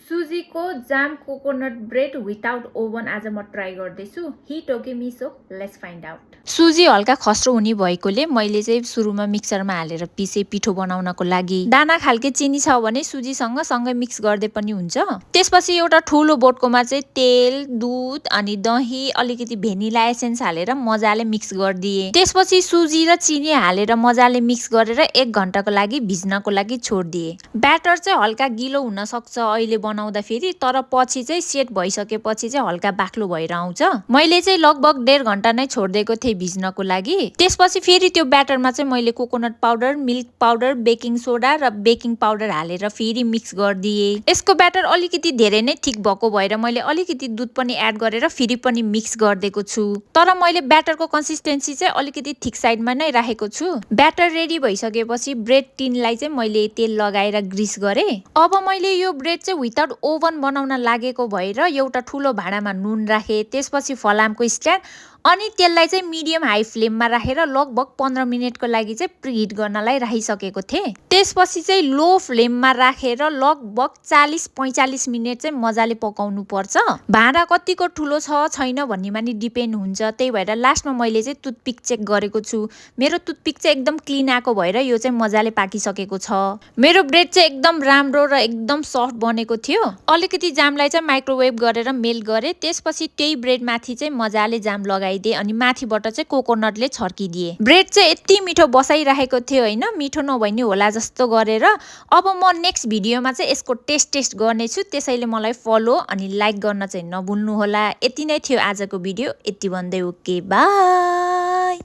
सुजीको जाम coconut bread without oven आज म try गर्दैछु। हिट हो कि मिस हो, लेट्स फाइन्ड आउट। सुजी हल्का खस्रो हुने भएकोले मैले चाहिँ सुरुमा मिक्सरमा हालेर पिसे पिठो बनाउनको लागि। दाना खालके चिनी छ भने सुजीसँग सँगै मिक्स गर्दै पनि हुन्छ। त्यसपछि एउटा ठुलो बोटकोमा चाहिँ तेल, दुध अनि दही, अलिकति भेनिला एसेन्स हालेर मजाले मिक्स गरिदिए। त्यसपछि सुजी र चिनी हालेर मजाले मिक्स गरेर 1 घण्टाको लागि भिज्नको लागि छोडिदिए। ब्याटर चाहिँ हल्का गिलो हुन सक्छ अहिले बनाउँदा फेरि, तर पछि चाहिँ सेट भइसकेपछि चाहिँ हल्का बाक्लो भएर आउँछ। मैले चाहिँ लगभग 1.5 घण्टा नै छोडिदिएको थिएँ भिज्नको लागि। त्यसपछि फेरि त्यो ब्याटरमा चाहिँ मैले coconut powder, milk powder, baking soda र बेकिङ पाउडर हालेर फेरि मिक्स गरिदिए। यसको ब्याटर अलिकति धेरै नै थिक भएको भएर मैले अलिकति दुध पनि एड गरेर फेरि पनि मिक्स गरिदिएको छु। तर मैले ब्याटरको कन्सिस्टेन्सी चाहिँ अलिकति थिक साइडमा नै राखेको छु। ब्याटर रेडी भइसकेपछि ब्रेड टिनलाई चाहिँ मैले तेल लगाएर ग्रिस गरेँ। अब मैले यो ब्रेड चाहिँ विदाउट ओभन बनाउन लागेको भएर एउटा ठुलो भाँडामा नुन राखेँ। त्यसपछि फलामको स्ट्यान्ड अनि त्यसलाई चाहिँ मिडियम हाई फ्लेममा राखेर लगभग 15 मिनेटको लागि चाहिँ प्रिहिट गर्नलाई राखिसकेको थिएँ। त्यसपछि चाहिँ लो फ्लेममा राखेर लगभग 40-45 मिनेट चाहिँ मजाले पकाउनु पर्छ। भाँडा कतिको ठुलो छ छैन भन्नेमा नि डिपेन्ड हुन्छ। त्यही भएर लास्टमा मैले चाहिँ टुथपिक चेक गरेको छु। मेरो टुथपिक चाहिँ एकदम क्लिन आएको भएर यो चाहिँ मजाले पाकिसकेको छ। मेरो ब्रेड चाहिँ एकदम राम्रो र एकदम सफ्ट बनेको थियो। अलिकति जामलाई चाहिँ माइक्रोवेभ गरेर मेल्ट गरेँ। त्यसपछि त्यही ब्रेड माथि चाहिँ मजाले जाम लगाइदिए अनि माथिबाट चाहिँ कोकोनटले छर्किदिए। ब्रेड चाहिँ यति मिठो बसाइराखेको थियो होइन, मिठो नभइ नि होला जस्तो गरेर। अब म नेक्स्ट भिडियोमा चाहिँ यसको टेस्ट गर्नेछु, त्यसैले मलाई फलो अनि लाइक गर्न चाहिँ नभुल्नु होला। यति नै थियो आजको भिडियो, यति भन्दै ओके बाई।